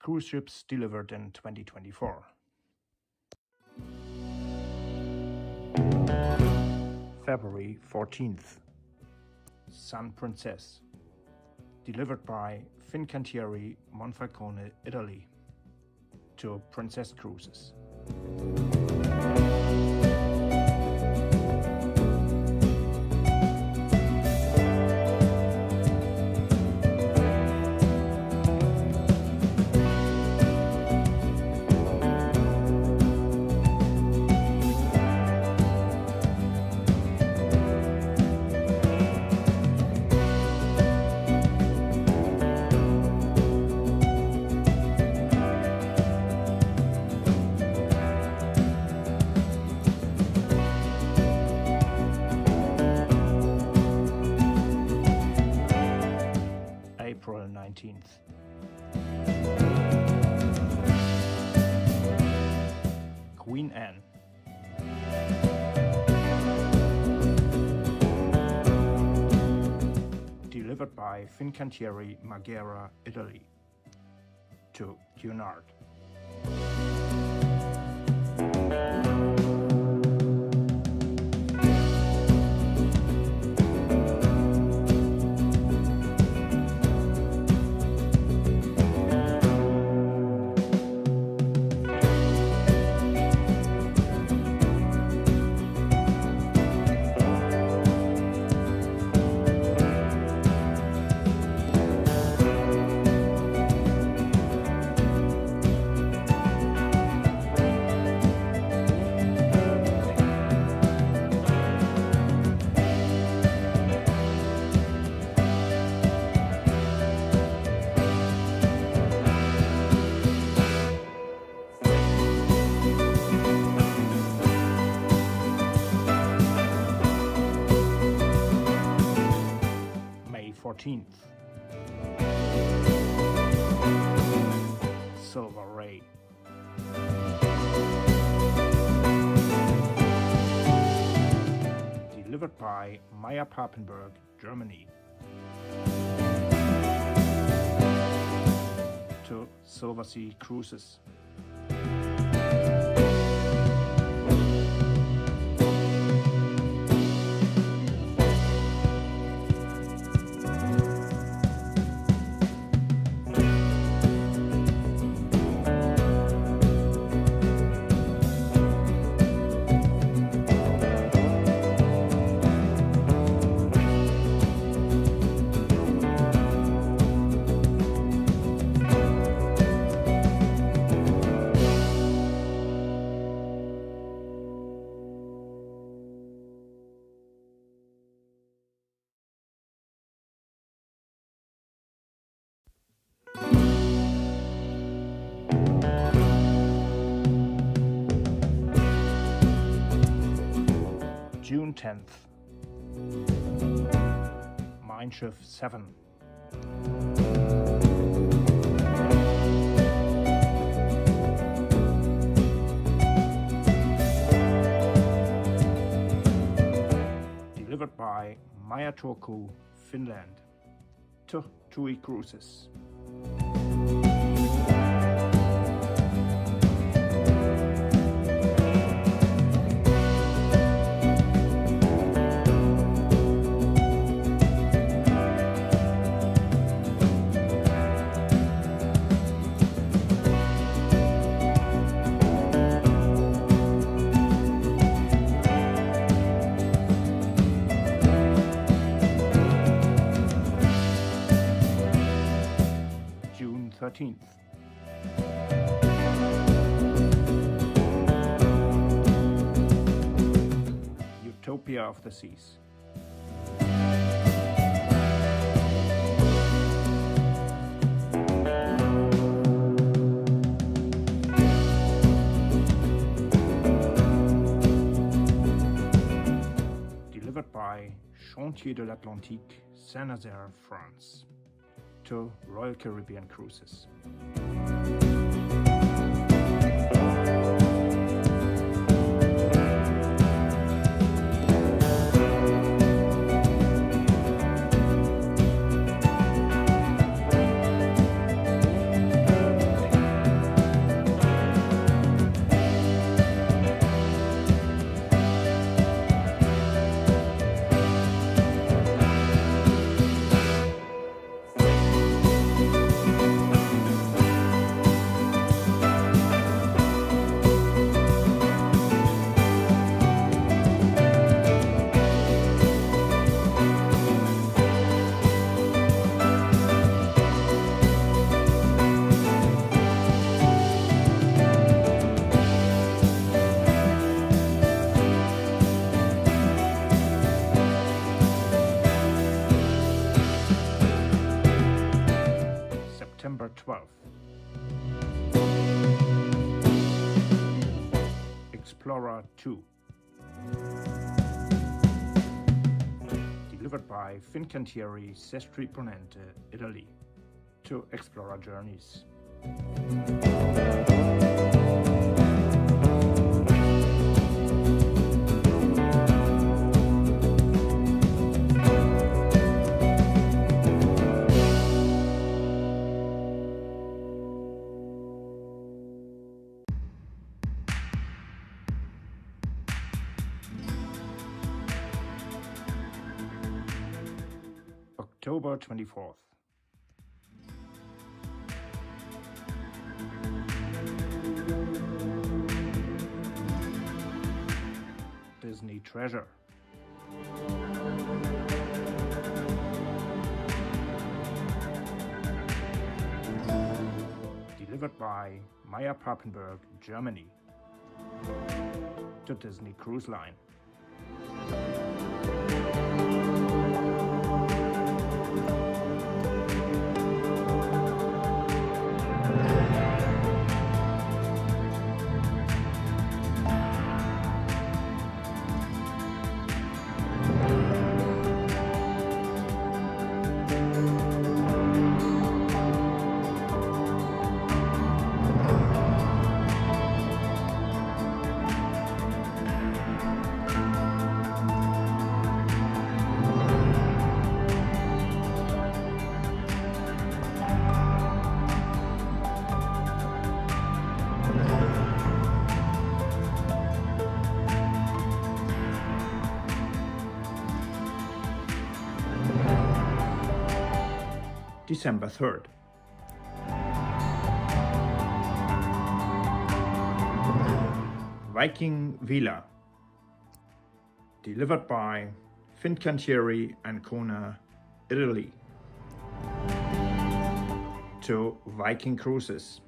Cruise ships delivered in 2024. February 14th. Sun Princess. Delivered by Fincantieri Monfalcone, Italy, to Princess Cruises. April 19th. Queen Anne. Delivered by Fincantieri Marghera, Italy, to Cunard. May 14th. Silver Ray. Delivered by Meyer-Papenburg, Germany, to Silversea Cruises. June 10th. Mein Schiff 7. Delivered by Meyer-Turku, Finland, to TUI Cruises. June 13th. Utopia of the Seas. Delivered by Chantier de l'Atlantique, Saint-Nazaire, France, to Royal Caribbean Cruises. 12. Explora 2. Delivered by Fincantieri, Sestri Ponente, Italy, to Explora Journeys. October 24th. Disney Treasure. Delivered by Meyer-Papenburg, Germany, to Disney Cruise Line. December 3rd. Viking Villa. Delivered by Fincantieri and Cunard, Italy, to Viking Cruises.